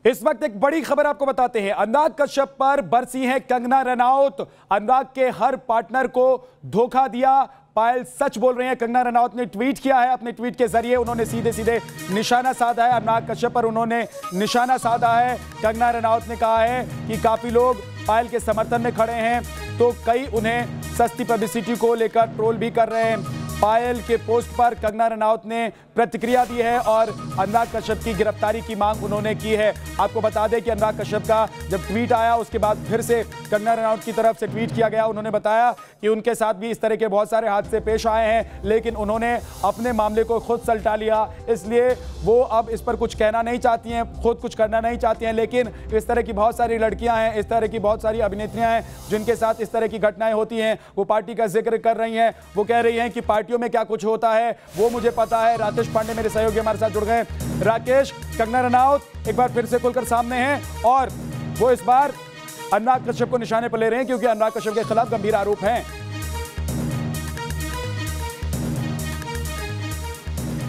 इस वक्त एक बड़ी खबर आपको बताते हैं। अनुराग कश्यप पर बरसी है कंगना रनौत। अनुराग के हर पार्टनर को धोखा दिया। पायल सच बोल रहे हैं। कंगना रनौत ने ट्वीट किया है। अपने ट्वीट के जरिए उन्होंने सीधे सीधे निशाना साधा है अनुराग कश्यप पर। उन्होंने निशाना साधा है। कंगना रनौत ने कहा है कि काफी लोग पायल के समर्थन में खड़े हैं, तो कई उन्हें सस्ती पब्लिसिटी को लेकर ट्रोल भी कर रहे हैं। पायल के पोस्ट पर कंगना रनौत ने प्रतिक्रिया दी है और अनुराग कश्यप की गिरफ्तारी की मांग उन्होंने की है। आपको बता दें कि अनुराग कश्यप का जब ट्वीट आया उसके बाद फिर से कंगना रनौत की तरफ से ट्वीट किया गया। उन्होंने बताया कि उनके साथ भी इस तरह के बहुत सारे हादसे पेश आए हैं, लेकिन उन्होंने अपने मामले को खुद सलटा लिया, इसलिए वो अब इस पर कुछ कहना नहीं चाहती हैं, खुद कुछ करना नहीं चाहती हैं। लेकिन इस तरह की बहुत सारी लड़कियां हैं, इस तरह की बहुत सारी अभिनेत्रियां हैं जिनके साथ इस तरह की घटनाएं होती हैं। वो पार्टी का जिक्र कर रही हैं, वो कह रही हैं कि पार्टियों में क्या कुछ होता है वो मुझे पता है। राकेश पांडे मेरे सहयोगी हमारे साथ जुड़ गए। राकेश, कंगना रनौत एक बार फिर से खुलकर सामने हैं और वो इस बार अनुराग कश्यप को निशाने पर ले रहे हैं क्योंकि अनुराग कश्यप के खिलाफ गंभीर आरोप हैं।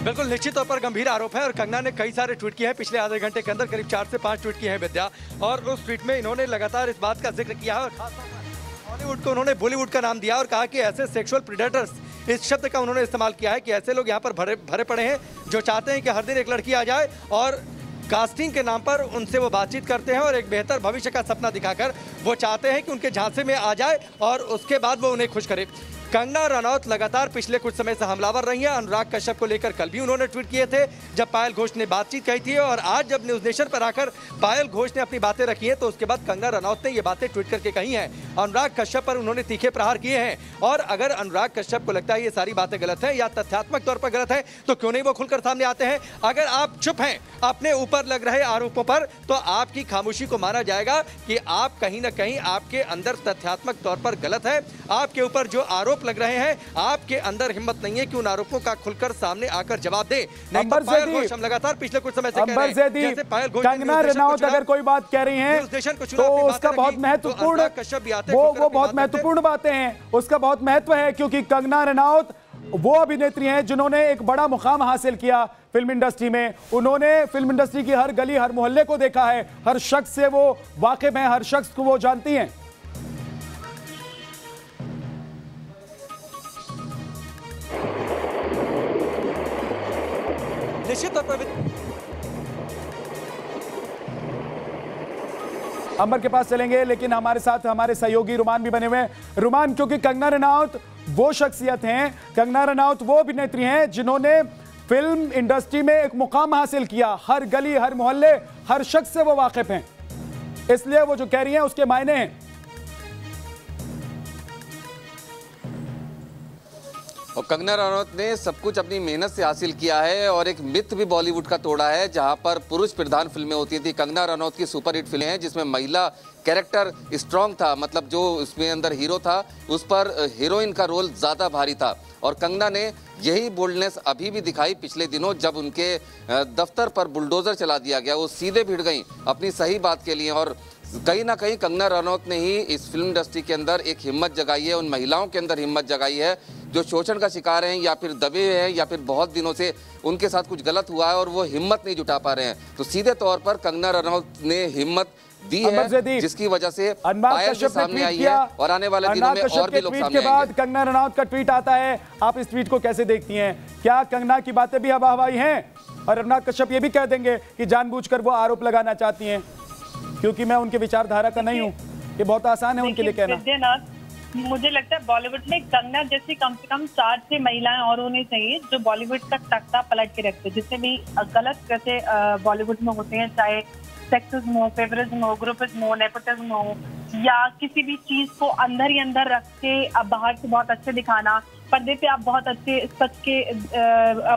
बिल्कुल निश्चित तौर पर गंभीर आरोप है और कंगना ने कई सारे ट्वीट किए हैं पिछले आधे घंटे के अंदर। करीब 4 से 5 ट्वीट किए हैं विद्या, और उस ट्वीट में इन्होंने लगातार इस बात का जिक्र किया है और खासतौर पर बॉलीवुड को उन्होंने बॉलीवुड का नाम दिया और कहा कि ऐसे सेक्सुअल प्रेडेटर्स, इस शब्द का उन्होंने इस्तेमाल किया है कि ऐसे लोग यहाँ पर भरे पड़े हैं जो चाहते हैं कि हर दिन एक लड़की आ जाए और कास्टिंग के नाम पर उनसे वो बातचीत करते हैं और एक बेहतर भविष्य का सपना दिखाकर वो चाहते हैं कि उनके झांसे में आ जाए और उसके बाद वो उन्हें खुश करे। कंगना रनौत लगातार पिछले कुछ समय से हमलावर रही हैं। अनुराग कश्यप को लेकर कल भी उन्होंने ट्वीट किए थे जब पायल घोष ने बातचीत कही थी, और आज जब न्यूज नेशन पर आकर पायल घोष ने अपनी बातें रखी हैं तो उसके बाद कंगना रनौत ने ये बातें ट्वीट करके कही हैं। अनुराग कश्यप पर उन्होंने तीखे प्रहार किए हैं और अगर अनुराग कश्यप को लगता है ये सारी बातें गलत है या तथ्यात्मक तौर पर गलत है तो क्यों नहीं वो खुलकर सामने आते हैं। अगर आप चुप हैं अपने ऊपर लग रहे आरोपों पर तो आपकी खामोशी को माना जाएगा कि आप कहीं ना कहीं आपके अंदर तथ्यात्मक तौर पर गलत है। आपके ऊपर जो आरोप लग रहे हैं आपके अंदर हिम्मत नहीं है कि उन आरोपों का खुलकर सामने आकर जवाब दे। नहीं तो पायल घोष हम लगातार पिछले कुछ समय से कह रहे हैं, जैसे पायल घोष कंगना रनौत अगर कोई बात कह रही हैं तो उसका बहुत महत्वपूर्ण वो बहुत महत्वपूर्ण बातें हैं, उसका बहुत महत्व है क्योंकि कंगना रनौत वो अभिनेत्री हैं जिन्होंने एक बड़ा मुकाम हासिल किया फिल्म इंडस्ट्री में। उन्होंने फिल्म इंडस्ट्री की हर गली हर मोहल्ले को देखा है, हर शख्स से वो वाकिफ हैं, हर शख्स को वो जानती हैं। निश्चित तौर पर अंबर के पास चलेंगे, लेकिन हमारे साथ हमारे सहयोगी रुमान भी बने हुए हैं। रुमान, क्योंकि कंगना रनौत वो शख्सियत हैं, कंगना रनौत वो अभिनेत्री हैं जिन्होंने फिल्म इंडस्ट्री में एक मुकाम हासिल किया, हर गली हर मोहल्ले हर शख्स से वो वाकिफ हैं, इसलिए वो जो कह रही हैं उसके मायने हैं। और कंगना रनौत ने सब कुछ अपनी मेहनत से हासिल किया है और एक मिथ भी बॉलीवुड का तोड़ा है जहां पर पुरुष प्रधान फिल्में होती थी। कंगना रनौत की सुपरहिट फिल्में हैं जिसमें महिला कैरेक्टर स्ट्रॉन्ग था, मतलब जो उसमें अंदर हीरो था उस पर हीरोइन का रोल ज़्यादा भारी था। और कंगना ने यही बोल्डनेस अभी भी दिखाई पिछले दिनों जब उनके दफ्तर पर बुलडोजर चला दिया गया। वो सीधे भिड़ गई अपनी सही बात के लिए और कहीं ना कहीं कंगना रनौत ने ही इस फिल्म इंडस्ट्री के अंदर एक हिम्मत जगाई है, उन महिलाओं के अंदर हिम्मत जगाई है जो शोषण का शिकार हैं या फिर दबे हैं या फिर बहुत दिनों से उनके साथ कुछ गलत हुआ है और वो हिम्मत नहीं जुटा पा रहे हैं। तो सीधे तौर पर कंगना रनौत ने हिम्मत दी है जिसकी वजह से पायल के सामने आई है और आने वाले दिनों में और भी लोग सामने आएंगे। बाद कंगना रनौत का ट्वीट आता है, आप इस ट्वीट को कैसे देखती हैं? क्या कंगना की बातें भी हवा हवाई हैं और अनुराग कश्यप ये भी कह देंगे कि जानबूझकर वो आरोप लगाना चाहती हैं क्योंकि मैं उनके विचारधारा का नहीं हूँ? ये बहुत आसान है उनके लिए कहना। मुझे लगता है बॉलीवुड में कंगना जैसी कम से कम 4 से महिलाएं और होनी चाहिए जो बॉलीवुड का तख्ता पलट के रखते हैं। जितने भी गलत वैसे बॉलीवुड में होते हैं, चाहे सेक्सिज्म हो, फेवरिज्म हो, ग्रुपिज्म हो, नेपोटिज्म हो, या किसी भी चीज को अंदर ही अंदर रख के अब बाहर से बहुत अच्छे दिखाना, पर्दे पे आप बहुत अच्छे सच के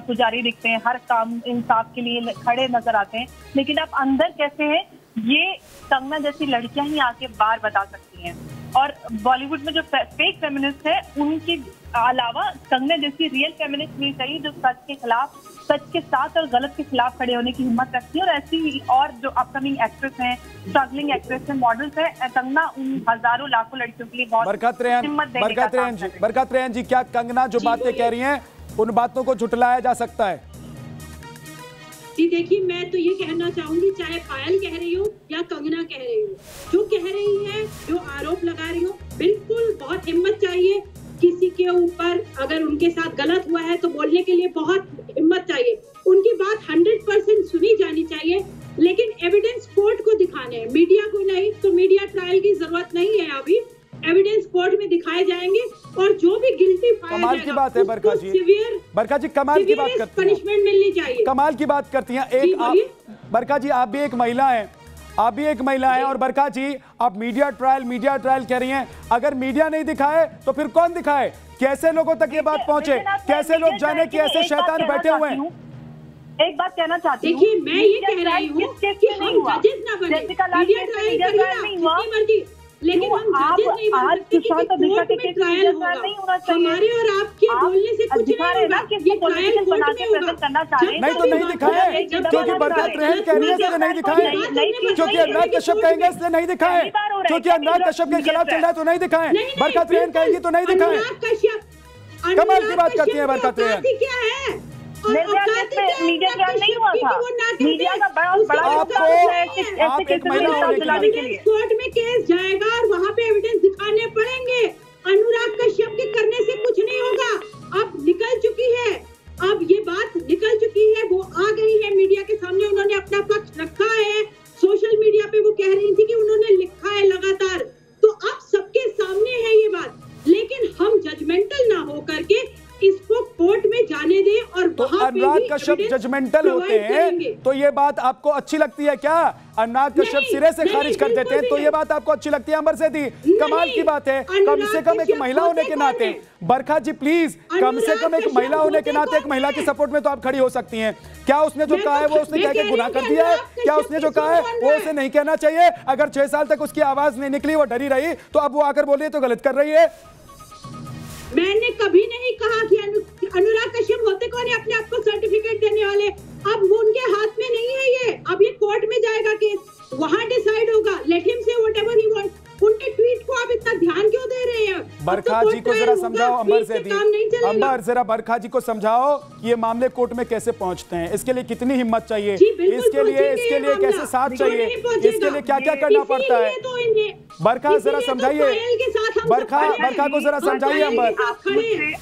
पुजारी दिखते हैं, हर काम इंसाफ के लिए खड़े नजर आते हैं, लेकिन आप अंदर कैसे हैं ये कंगना जैसी लड़कियां ही आके बार बता सकती हैं। और बॉलीवुड में जो फेक फेमिनिस्ट है उनके अलावा कंगना जैसी रियल फेमिनिस्ट नहीं चाहिए जो सच के खिलाफ, सच के साथ और गलत के खिलाफ खड़े होने की हिम्मत रखती है। और ऐसी और जो अपकमिंग एक्ट्रेस हैं, स्ट्रगलिंग एक्ट्रेस हैं, मॉडल्स हैं, कंगना उन हजारों लाखों लड़कियों के लिए बहुत हिम्मत देने का काम करती है। बरकत रेहन जी, क्या कंगना जो बातें कह रही हैं उन बातों को झुटलाया जा सकता है? कि देखिए, मैं तो ये कहना चाहूंगी, चाहे पायल कह रही हो या कंगना कह रही हो, जो कह रही है, जो आरोप लगा रही हो, बिल्कुल बहुत हिम्मत चाहिए। किसी के ऊपर अगर उनके साथ गलत हुआ है तो बोलने के लिए बहुत हिम्मत चाहिए। उनकी बात 100% सुनी जानी चाहिए, लेकिन एविडेंस कोर्ट को दिखाने हैं, मीडिया को नहीं। तो मीडिया ट्रायल की जरूरत नहीं है, अभी एविडेंस कोर्ट में दिखाए जाएंगे और जो भी गिल्टी पाया कमाल की बात है बरखा जी, बरखा जी कमाल की बात करती हैं, पनिशमेंट मिलनी चाहिए, कमाल की बात करती हैं। एक बरखा जी, आप भी एक महिला हैं, आप भी एक महिला हैं, और बरखा जी आप मीडिया ट्रायल कह रही हैं। अगर मीडिया नहीं दिखाए तो फिर कौन दिखाए? कैसे लोगों तक ये बात पहुंचे? कैसे लोग जाने कि ऐसे शैतान बैठे हुए हैं? एक बात कहना चाहती हूँ, देखिए मैं ये कह रही हूँ कि हम जजेस ना बने, मीडिया ट्रायल करिए जितनी मर्जी, लेकिन हम जजेस नहीं बन सकते कि कोर्ट में ट्रायल होगा। हमारे और आपके बोलने से कुछ नहीं होगा, ये ट्रायल कोर्ट में होगा। नहीं तो नहीं दिखाए, क्योंकि बरकत रहन कह रही है इसलिए नहीं दिखाए, क्योंकि अनुराग कश्यप कहेंगे इसलिए नहीं दिखाए, क्योंकि अनुराग कश्यप के खिलाफ चल रहा है तो नहीं दिखाए, बरकत रहन कहेंगी तो नहीं दिखाए। कमाल की बात करती है बरकत रहन। क्या है मीडिया ट्रायल नहीं हुआ था, मीडिया का बड़ा आप एक महिला होने के लिए कोर्ट में केस जाएगा और वहाँ पे एविडेंस दिखाने पड़ेंगे। अनुराग कश्यप के करने से कुछ नहीं होगा। अब निकल चुकी है, अब ये बात निकल चुकी है, वो आ गई है मीडिया के सामने, उन्होंने अपना पक्ष रखा है। सोशल मीडिया पे वो कह रही थी कि उन्होंने लिखा है लगातार, तो अब सबके सामने है ये बात। लेकिन हम जजमेंटल ना हो करके इसको कोर्ट में जाने दें और तो अनुराग कश्यप जजमेंटल होते हैं तो ये बात आपको अच्छी लगती है क्या? अनुराग कश्यप सिरे से खारिज कर देते हैं तो ये बात आपको अच्छी लगती है? अमर सेठी, कमाल की बात है। कम से कम एक महिला होने के नाते, बरखा जी प्लीज, कम से कम एक महिला होने के नाते एक महिला के सपोर्ट में तो आप खड़ी हो सकती हैं। क्या उसने जो कहा है वो उसने कह के गुनाह कर दिया है? क्या उसने जो कहा है वो उसे नहीं कहना चाहिए? अगर 6 साल तक उसकी आवाज नहीं निकली, वो डरी रही, तो अब वो आकर बोल रही है तो गलत कर रही है। मैंने कभी नहीं कहा कि अनुराग कश्यप होते कौन है अपने आप को सर्टिफिकेट देने वाले। अब वो उनके हाथ में नहीं है ये, अब ये कोर्ट में जाएगा केस, वहाँ डिसाइड होगा। Let him say whatever he want. उनके ट्वीट को आप इतना ध्यान क्यों दे रहे हैं? बरखा जी को जरा समझाओ, अंबर सेठी, अंबर जरा बरखा जी को समझाओ कि ये मामले कोर्ट में कैसे पहुंचते हैं, इसके लिए कितनी हिम्मत चाहिए, इसके लिए कैसे साथ चाहिए, इसके लिए क्या क्या करना पड़ता है। बरखा जरा समझाइए, बरखा को जरा समझाइए। अंबर,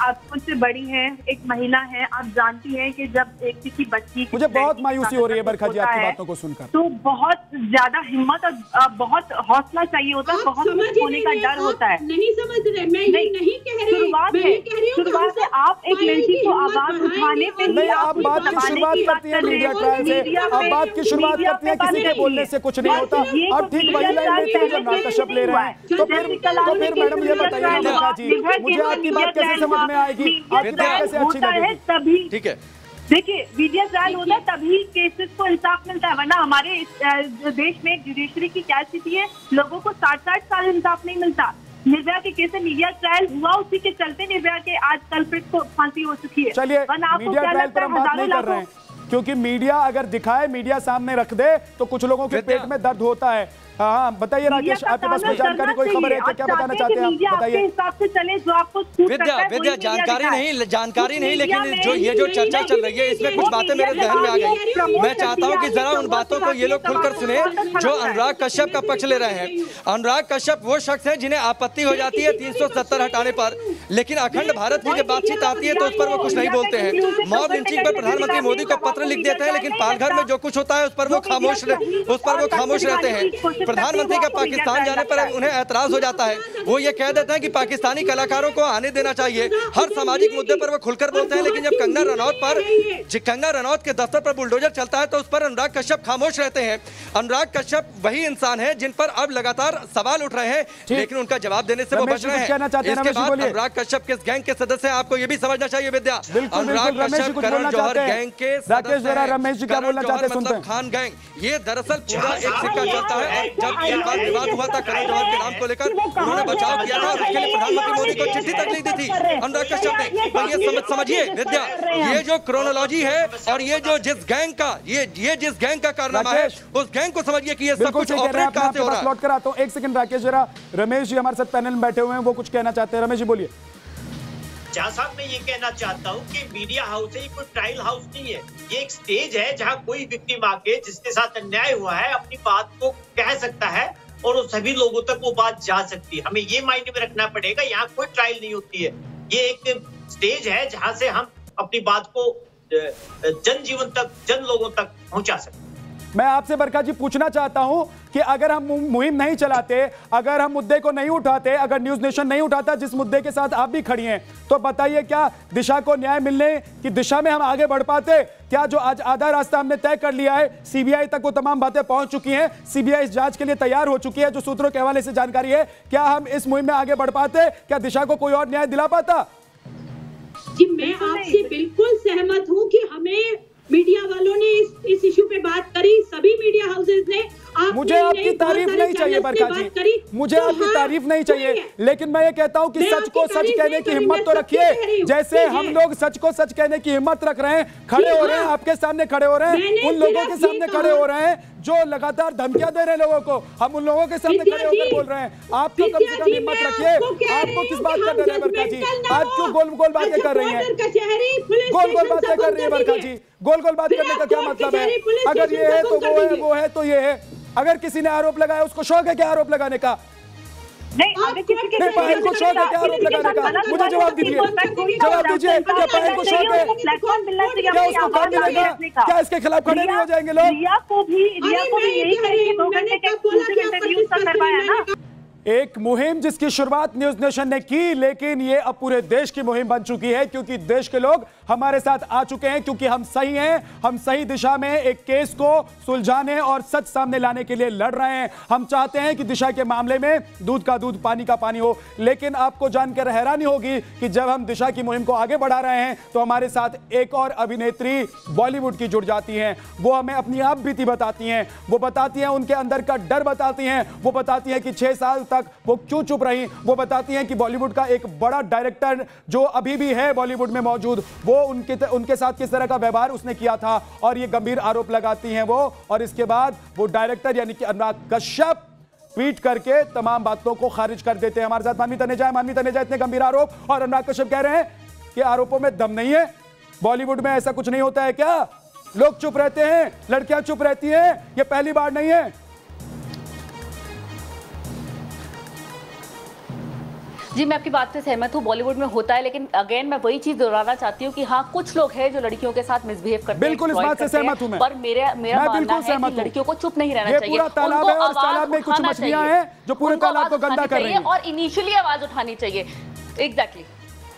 आप मुझसे बड़ी हैं, एक महिला है, आप जानती हैं कि जब एक किसी बच्ची, मुझे बहुत मायूसी हो रही है बरखा जी आपकी बातों को सुनकर, तो बहुत ज्यादा हिम्मत और बहुत हौसला चाहिए होता है, बहुत होने का डर होता है। नहीं समझ रहे, मैं ये नहीं कह रही, शुरुआत है आप एक लड़की को आवाज उठाने पे नहीं, आप बात की शुरुआत करती है मीडिया ट्रायल से, आप बात की शुरुआत करती है किसी के बोलने से कुछ नहीं होता। अब ठीक वही लाइन लेते हैं जब अनुराग कश्यप ले रहे हैं, तो फिर मैडम ये बताइए बरखा जी, मुझे आपकी बात कैसे समझ में आएगी, आपकी बात कैसे अच्छी लगेगी? तभी ठीक है, देखिए मीडिया ट्रायल होता है तभी केसेस को इंसाफ मिलता है, वरना हमारे देश में जुडिशरी की क्या स्थिति है, लोगों को 60-60 साल इंसाफ नहीं मिलता। निर्भया के केस में मीडिया ट्रायल हुआ, उसी के चलते निर्भया के आज कल्प्रिट को फांसी हो चुकी है। चलिए मीडिया ट्रायल पर हम बात नहीं कर रहे हैं, क्योंकि मीडिया अगर दिखाए, मीडिया सामने रख दे तो कुछ लोगों के पेट में दर्द होता है। हाँ बताइए राकेश, आपके पास कोई जानकारी, कोई खबर है क्या बताना चाहते हैं आप? बताइए। हिसाब से चले जो आपको विद्या जानकारी नहीं, लेकिन जो ये जो चर्चा चल रही है इसमें कुछ बातें मेरे जहन में आ गई। मैं चाहता हूं कि जरा उन बातों को ये लोग खुलकर सुने जो अनुराग कश्यप का पक्ष ले रहे हैं। अनुराग कश्यप वो शख्स है जिन्हें आपत्ति हो जाती है 370 हटाने पर, लेकिन अखंड भारत की जब बातचीत आती है तो उस पर वो कुछ नहीं बोलते हैं। मॉब लिंचिंग पर प्रधानमंत्री मोदी को पत्र लिख देते हैं, लेकिन पालघर में जो कुछ होता है उस पर वो खामोश रहते हैं। प्रधानमंत्री का पाकिस्तान जाने पर उन्हें ऐतराज हो जाता है, वो ये कह देते हैं कि पाकिस्तानी कलाकारों को आने देना चाहिए। हर सामाजिक मुद्दे पर वो खुलकर बोलते हैं, लेकिन जब कंगना रनौत के दफ्तर पर बुलडोजर चलता है तो उस पर अनुराग कश्यप खामोश रहते हैं। अनुराग कश्यप वही इंसान है जिन पर अब लगातार सवाल उठ रहे हैं, लेकिन उनका जवाब देने से वो बच रहे हैं। इसके बाद अनुराग कश्यप किस गैंग के सदस्य हैं आपको ये भी समझना चाहिए विद्या। अनुराग कश्यप करण जौहर गैंग के मतलब खान गैंग, ये दरअसल पूरा एक सिक्का चलता है। जब एक बार विवाद हुआ था करण जौहर के नाम को लेकर, उन्होंने बचाव किया था और उसके लिए प्रधानमंत्री मोदी को चिट्ठी तक लिख दी थी अनुराग कश्यप ने। पर ये समझिए विद्या, ये जो क्रोनोलॉजी है और ये जो जिस गैंग का कारनामा है, उस गैंग को समझिए कि ये सब कुछ ऑपरेट कहां से हो रहा है। लौट कर आता हूं, 1 सेकंड राकेश, जरा रमेश जी हमारे साथ पैनल में बैठे हुए हैं, वो कुछ कहना चाहते हैं। रमेश जी बोलिए। जहाँ साहब मैं ये कहना चाहता हूँ कि मीडिया हाउस है, ये कोई ट्रायल हाउस नहीं है, ये एक स्टेज है जहाँ कोई विक्टिम आके जिसके साथ अन्याय हुआ है अपनी बात को कह सकता है और वो सभी लोगों तक वो बात जा सकती है। हमें ये माइंड में रखना पड़ेगा, यहाँ कोई ट्रायल नहीं होती है, ये एक स्टेज है जहाँ से हम अपनी बात को जनजीवन तक, जन लोगों तक पहुंचा सकते हैं। मैं आपसे बरका जी पूछना चाहता हूं कि अगर हम मुहिम नहीं चलाते, अगर हम मुद्दे को नहीं उठाते, अगर न्यूज नेशन नहीं उठाता जिस मुद्दे के साथ आप भी खड़ी हैं, तो बताइए क्या दिशा को न्याय मिलने की दिशा में हम आगे बढ़ पाते? क्या जो आज आधा रास्ता हमने तय कर लिया है, सीबीआई तक वो तमाम बातें पहुंच चुकी हैं, सीबीआई इस जांच के लिए तैयार हो चुकी है, जो सूत्रों के हवाले से जानकारी है, क्या हम इस मुहिम में आगे बढ़ पाते? क्या दिशा को कोई और न्याय दिला पाता? जी मैं आपसे बिल्कुल सहमत हूँ कि हमें मीडिया वालों ने इस इशू पे बात करी, सभी मीडिया हाउसेज ने। मुझे आपकी तारीफ नहीं चाहिए बरका जी, मुझे आपकी तारीफ नहीं चाहिए, लेकिन मैं ये कहता हूं कि सच को सच कहने की हिम्मत तो रखिए। जैसे हम लोग सच को सच कहने की हिम्मत रख रहे हैं, खड़े हो रहे हैं, आपके सामने खड़े हो रहे हैं, उन लोगों के सामने खड़े हो रहे हैं जो लगातार धमकियां दे रहे हैं लोगों को, हम उन लोगों के सामने खड़े होकर बोल रहे हैं। आप तो कम से कम हिम्मत रखिए। आपको किस बात का डर है बरका जी? आप क्यों गोल गोल बातें कर रही हैं? गोल गोल बातें कर रही है बरका जी, गोल गोल बात करने का क्या मतलब है? अगर ये है तो वो है, वो है तो ये है। अगर किसी ने आरोप लगाया, उसको शौक है क्या आरोप लगाने का? नहीं, पायल को शौक है क्या आरोप लगाने का? मुझे जवाब दीजिए, जवाब दीजिए। क्या पायल को शौक है? क्या उसको काम मिलेगा? क्या इसके खिलाफ खड़े नहीं हो जाएंगे लोग? रिया को भी यही करके 2 घंटे के इंटरव्यू करवाया ना। एक मुहिम जिसकी शुरुआत न्यूज नेशन ने की, लेकिन ये अब पूरे देश की मुहिम बन चुकी है, क्योंकि देश के लोग हमारे साथ आ चुके हैं, क्योंकि हम सही हैं, हम सही दिशा में एक केस को सुलझाने और सच सामने लाने के लिए लड़ रहे हैं। हम चाहते हैं कि दिशा के मामले में दूध का दूध, पानी का पानी हो। लेकिन आपको जानकर हैरानी होगी कि जब हम दिशा की मुहिम को आगे बढ़ा रहे हैं तो हमारे साथ एक और अभिनेत्री बॉलीवुड की जुड़ जाती हैं। वो हमें अपनी आप बीती बताती हैं, वो बताती हैं उनके अंदर का डर बताती हैं, वो बताती हैं कि 6 साल तक वो क्यों चुप रही, वो बताती हैं कि बॉलीवुड का एक बड़ा डायरेक्टर जो अभी भी है बॉलीवुड में मौजूद, वो उनके साथ किस तरह का व्यवहार उसने किया था, और ये गंभीर आरोप लगाती हैं वो। और इसके बाद वो डायरेक्टर यानी कि अनुराग कश्यप ट्वीट करके तमाम बातों को खारिज कर देते हैं। हमारे साथ मानवी तनेजा है। मानवी तनेजा, इतने गंभीर आरोप और अनुराग कश्यप कह रहे हैं कि आरोपों में दम नहीं है, बॉलीवुड में ऐसा कुछ नहीं होता है क्या? लोग चुप रहते हैं, लड़कियां चुप रहती हैं, ये पहली बार नहीं है। जी मैं आपकी बात से सहमत हूँ, बॉलीवुड में होता है, लेकिन अगेन मैं वही चीज दोहराना चाहती हूँ कि हाँ कुछ लोग हैं जो लड़कियों के साथ मिसबिहेव करते हैं। बिल्कुल इस बात से सहमत हूँ मैं, पर मेरा मानना है कि लड़कियों को चुप नहीं रहना चाहिए। पूरा तालाब है और इस तालाब में कुछ मछलियां हैं जो पूरे तालाब को गंदा कर रही हैं और इनिशियली आवाज उठानी चाहिए। एग्जैक्टली,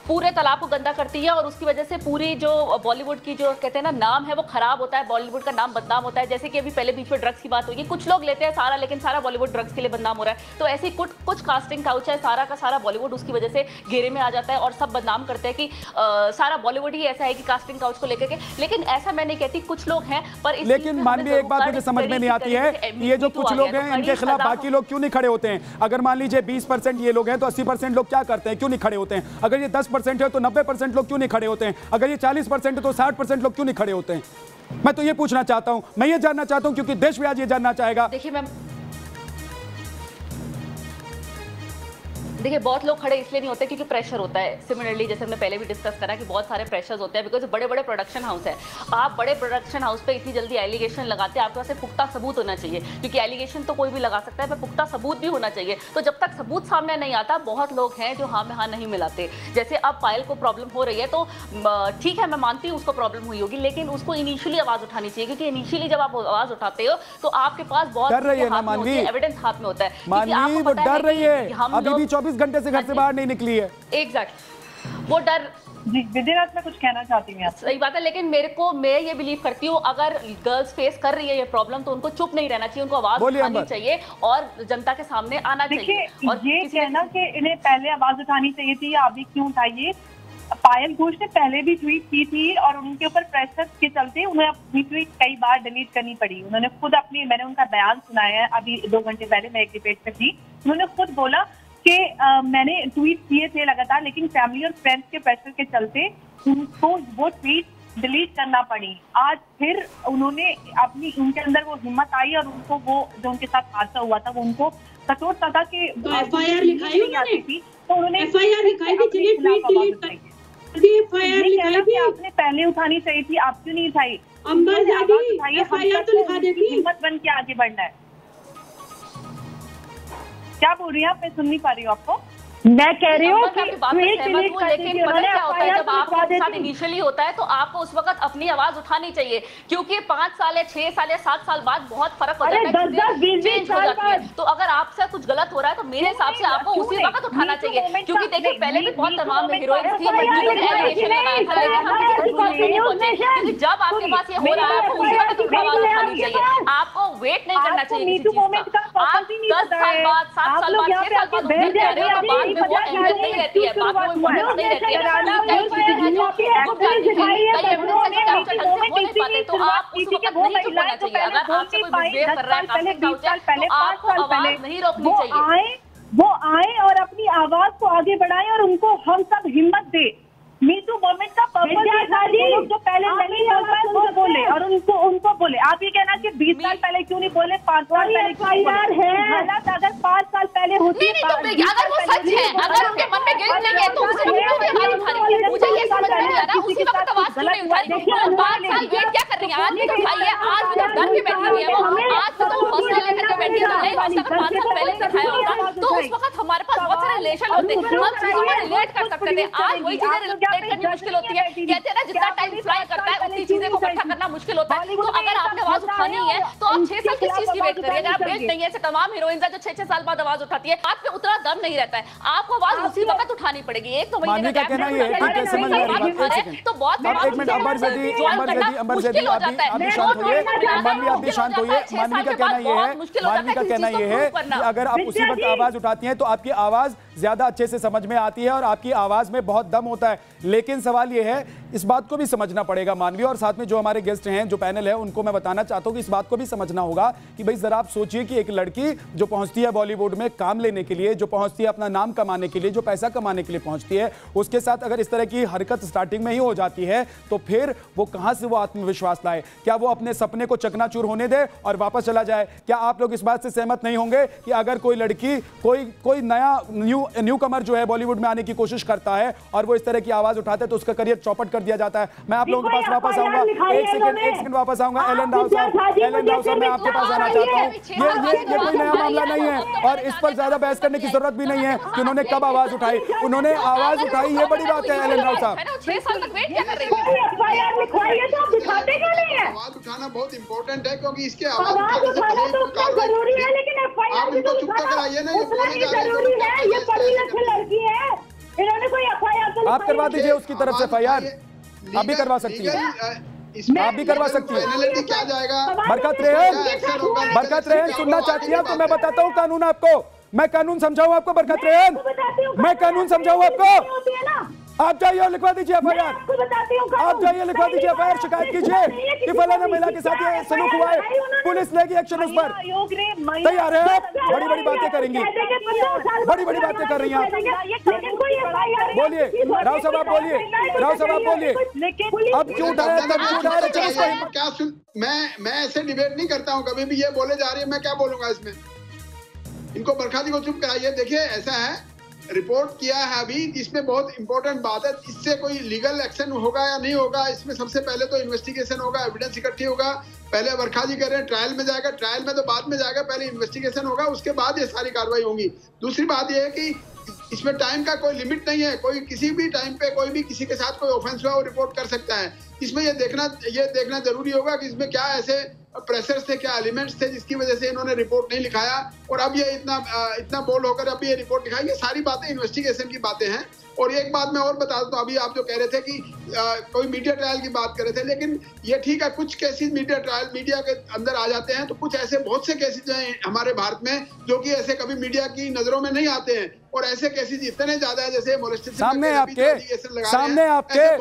पूरे तालाब को गंदा करती है और उसकी वजह से पूरी जो बॉलीवुड की जो कहते हैं ना नाम है वो खराब होता है, बॉलीवुड का नाम बदनाम होता है। जैसे कि अभी पहले बीच में ड्रग्स की बात हुई है, कुछ लोग लेते हैं सारा, लेकिन सारा बॉलीवुड ड्रग्स के लिए बदनाम हो रहा है। तो ऐसे कुछ कास्टिंग काउच है, सारा का सारा बॉलीवुड उसकी वजह से घेरे में आ जाता है और सब बदनाम करते हैं कि सारा बॉलीवुड ही ऐसा है कि कास्टिंग काउच को लेकर के। लेकिन ऐसा मैं नहीं कहती, कुछ लोग हैं। पर लेकिन मानवी एक बात मुझे समझ में नहीं आती है, ये जो कुछ लोग हैं इनके खिलाफ बाकी लोग क्यों नहीं खड़े होते हैं? अगर मान लीजिए 20% ये लोग हैं तो 80% लोग क्या करते हैं, क्यों नहीं खड़े होते हैं? अगर ये 10% है तो 90% लोग क्यों नहीं खड़े होते हैं? अगर ये 40% है तो 60% लोग क्यों नहीं खड़े होते हैं? मैं तो ये पूछना चाहता हूं, मैं ये जानना चाहता हूं, क्योंकि देश भी आज ये जानना चाहेगा। देखिए बहुत लोग खड़े इसलिए नहीं होते क्योंकि प्रेशर होता है। सिमिलरली जैसे हमने पहले भी डिस्कस करा कि बहुत सारे प्रेशर्स होते हैं, बिकॉज बड़े बड़े प्रोडक्शन हाउस है। आप बड़े प्रोडक्शन हाउस पे इतनी जल्दी एलिगेशन लगाते हैं, आपके पास पुख्ता सबूत होना चाहिए, क्योंकि एलिगेशन तो कोई भी लगा सकता है, पर पुख्ता सबूत भी होना चाहिए। तो जब तक सबूत सामने नहीं आता, बहुत लोग हैं जो हाँ में हाँ नहीं मिलाते। जैसे अब पायल को प्रॉब्लम हो रही है तो ठीक है, मैं मानती हूँ उसको प्रॉब्लम हुई होगी, लेकिन उसको इनिशियली आवाज उठानी चाहिए, क्योंकि इनिशियली जब आप आवाज उठाते हो तो आपके पास बहुत एविडेंस हाथ में होता है। वो डर रही है, अभी भी 24 घंटे से घर से बाहर नहीं निकली है। एग्जैक्टली, वो डर। जी विद्याराज, मैं कुछ कहना चाहती हूँ। सही बात है, लेकिन मैं ये बिलीव करती हूँ अगर गर्ल्स फेस कर रही है ये प्रॉब्लम तो उनको चुप नहीं रहना चाहिए, उनको आवाज उठानी चाहिए और जनता के सामने आना चाहिए। और ये कहना कि इन्हें पहले आवाज उठानी चाहिए थी या अभी क्यों उठाइए, पायल घोष ने पहले भी ट्वीट की थी और उनके ऊपर प्रेशर के चलते उन्हें अपनी ट्वीट कई बार डिलीट करनी पड़ी। उन्होंने खुद मैंने उनका बयान सुनाया है अभी 2 घंटे पहले, मैं एक डिबेट पे थी। उन्होंने खुद बोला कि मैंने ट्वीट किए थे लगातार, लेकिन फैमिली और फ्रेंड्स के प्रेशर के चलते उनको वो ट्वीट डिलीट करना पड़ी। आज फिर उन्होंने उनके अंदर वो हिम्मत आई और उनको वो जो उनके साथ हादसा हुआ था वो उनको कठोरता था कि FIR लिखाई थी, तो उन्होंने FIR लिखाई थी, चलिए ट्वीट डिलीट कर। FIR लिखाई थी, आपने पहले उठानी चाहिए थी, आप क्यों नहीं उठाई? अंबर जागी FIR तो लिखा देती। हिम्मत बन के आगे बढ़ना है। क्या बोल रही हैं आप? मैं सुन नहीं पा रही हूँ आपको। मैं कह रही हूँ कि लेकिन पता क्या होता है, जब आपके साथ इनिशियली होता है तो आपको उस वक्त अपनी आवाज उठानी चाहिए, क्योंकि 5 साल या 6 साल या 7 साल बाद बहुत फर्क हो जाता है, चेंज हो जाती है। तो अगर आपसे कुछ गलत हो रहा है तो मेरे हिसाब से आपको उसी वक्त उठाना चाहिए, क्योंकि देखिए पहले भी बहुत तमाम हीरोइन थी, क्योंकि जब आपके पास ये हो रहा है आपको उसी वक्त आवाज उठानी चाहिए, आपको वेट नहीं करना चाहिए किसी चीज का। आप 10 साल बाद, 7 साल बाद, 6 साल बाद उठते आ रहे हो तो बाद में वो अहमियत नहीं रहती है, बाद में वो इम्पोर्टेंस नहीं रहती है। कई चीजें हैं जो रुक जाती हैं, कई एविडेंस है जो कैप्चर ढंग से हो नहीं पाते, तो आप उस वक्त नहीं चुप होना चाहिए। अगर आपसे कोई मिसबिहेव कर रहा है, कास्टिंग काउच है, तो आपको आवाज नहीं रोकनी चाहिए। वो आए और अपनी आवाज को आगे बढ़ाएं और उनको हम सब हिम्मत दे। मीटू मूवमेंट का पर्पस जो पहले नहीं बोल पाए वो बोले और उनको बोले। आप ये कहना कि 20 साल पहले क्यों नहीं बोले, 5 साल पहले क्यों नहीं बोले? हालात अगर 5 साल पहले होती नहीं, तो अगर वो सच है, अगर उनके मन में गिल्ट नहीं है तो उसी वक्त क्यों आवाज उठानी? मुझे ये समझ में नहीं आ रहा उसी वक्त आवाज क्यों नहीं उठाई? 5 साल वेट क्या कर रही है? आज भी तो उठाई है, आज भी तो डर के बैठी हुई है वो, आज भी तो हौसला लेकर के बैठी है। नहीं हौसला अगर 5 साल पहले दिखाया होता तो उस वक्त हमारे पास बहुत सारे रिलेशन होते, हम चीजों में रिलेट कर सकते थे। आज वही चीजें रिलेट करनी मुश्किल होती है। कहते हैं ना, जितना टाइम फ्लाई करता है उतनी चीजें को इकट्ठा करना मुश्किल होता है। तो अगर आपने आवाज उठानी है तो आप 6 साल किस चीज की वेट करिए? अगर आप वेट नहीं है, ऐसे तमाम हीरोइंस हैं जो 6-6 साल बाद आवाज उठाती है, आप पे उतना दम नहीं रहता है, आपको आवाज उसी वक्त उठानी पड़ेगी। 1-2 महीने का कहना ये है कि समझ में आ रही है तो बहुत एक मिनट अंबर जी अभी शांत होइए, मानवी आप भी शांत होइए। मानवी का कहना ये है कि अगर आप उसी वक्त आवाज उठाती हैं तो आपकी आवाज ज्यादा अच्छे से समझ में आती है और आपकी आवाज में बहुत दम होता है। लेकिन सवाल ये है, इस बात को भी समझना पड़ेगा मानवी, और साथ में जो हमारे गेस्ट हैं, जो पैनल है, उनको मैं बताना चाहता हूं कि इस बात को भी समझना होगा कि भाई जरा आप सोचिए कि एक लड़की जो पहुंचती है बॉलीवुड में काम लेने के लिए, जो पहुंचती है अपना नाम कमाने के लिए, जो पैसा कमाने के लिए पहुंचती है, उसके साथ अगर इस तरह की हरकत स्टार्टिंग में ही हो जाती है तो फिर वो कहां से वो आत्मविश्वास लाए? क्या वो अपने सपने को चकनाचूर होने दे और वापस चला जाए? क्या आप लोग इस बात से सहमत नहीं होंगे कि अगर कोई लड़की कोई नया न्यू कमर जो है बॉलीवुड में आने की कोशिश करता है और वो इस तरह की आवाज उठाते हैं तो उसका करियर चौपट कर दिया जाता है? मैं आप लोगों के पास वापस आऊंगा, एक सेकंड वापस आऊंगा। एलन राव साहब, मैं आपके पास आना चाहता हूं। ये कोई नया मामला नहीं है और इस पर ज्यादा बहस करने की जरूरत भी नहीं है कि उन्होंने कब आवाज उठाई। उन्होंने आवाज उठाई, ये बड़ी बात है एलन राव साहब। 6 साल तक वेट क्या कर रही है? आवाज उठाना बहुत इंपॉर्टेंट है, क्योंकि इसके आवाज उठाने से पहले जरूरी है, लेकिन आप इनको चुप कर कराइए ना, ये बोलने जा रहे हैं। आप करवा दीजिए उसकी तरफ से FIR, आप भी करवा सकती है, आप भी करवा सकती है। क्या जाएगा? बरकत रेहन सुनना चाहती है तो मैं बताता हूँ कानून आपको। मैं कानून समझाऊं आपको बरकत रेहन, मैं कानून समझाऊं आपको। आप जाइए और लिखवा दीजिए FIR, आप जाइए लिखवा दीजिए FIR, शिकायत कीजिए कि फलाना महिला के साथ ये सलूक हुआ है, पुलिस लेगी एक्शन उस पर। तैयार है आप? बड़ी बड़ी बातें करेंगी, बड़ी बड़ी बातें कर रही हैं आप। बोलिए राव साहब, आप बोलिए, राव साहब आप बोलिए। अब क्यों उठाया, तब क्यों उठाया? क्या सुन, मैं ऐसे डिबेट नहीं करता हूँ कभी भी। ये बोले जा रही है, मैं क्या बोलूंगा इसमें? इनको बरखा जी को चुप कराइए। देखिए ऐसा है, रिपोर्ट किया है अभी, इसमें बहुत इंपॉर्टेंट बात है। इससे कोई लीगल एक्शन होगा या नहीं होगा, इसमें सबसे पहले तो इन्वेस्टिगेशन होगा, एविडेंस इकट्ठी होगा। पहले बरखा जी कह रहे हैं ट्रायल में जाएगा, ट्रायल में तो बाद में जाएगा, पहले इन्वेस्टिगेशन होगा, उसके बाद ये सारी कार्रवाई होगी। दूसरी बात ये है कि इसमें टाइम का कोई लिमिट नहीं है, कोई किसी भी टाइम पे कोई भी किसी के साथ कोई ऑफेंस हुआ वो रिपोर्ट कर सकता है। इसमें ये देखना जरूरी होगा कि इसमें क्या ऐसे प्रेशर्स थे, क्या एलिमेंट्स थे जिसकी वजह से इन्होंने रिपोर्ट नहीं लिखाया और अब ये इतना बोल्ड होकर अब ये रिपोर्ट लिखाई। ये सारी बातें इन्वेस्टिगेशन की बातें हैं। और एक बात मैं और बता दूं, अभी आप जो कह रहे थे कि कोई मीडिया ट्रायल की बात कर रहे थे, लेकिन ये ठीक है, कुछ केसेस मीडिया के अंदर आ जाते हैं, तो कुछ ऐसे बहुत से केसेस हैं हमारे भारत में जो कि ऐसे कभी मीडिया की नजरों में नहीं आते हैं। और ऐसे केसेस इतने ज्यादा है, जैसे मोलेस्टेशन सामने आपके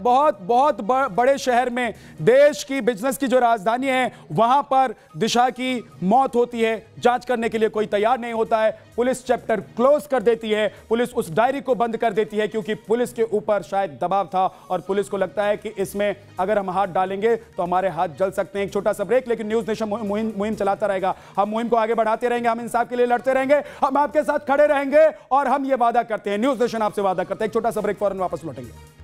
बहुत बड़े शहर में, देश की बिजनेस की जो राजधानी है, वहां पर दिशा की मौत होती है, जांच करने के लिए कोई तैयार नहीं होता है, पुलिस चैप्टर क्लोज कर देती है, पुलिस उस डायरी को बंद कर देती है, क्योंकि पुलिस के ऊपर शायद दबाव था और पुलिस को लगता है कि इसमें अगर हम हाथ डालेंगे तो हमारे हाथ जल सकते हैं। एक छोटा सा ब्रेक, लेकिन न्यूज़ नेशन मुहिम चलाता रहेगा। हम मुहिम को आगे बढ़ाते रहेंगे, हम इंसाफ के लिए लड़ते रहेंगे, हम आपके साथ खड़े रहेंगे और हम ये वादा करते हैं, न्यूज़ नेशन आपसे वादा करते हैं। एक छोटा सा ब्रेक, फौरन वापस लौटेंगे।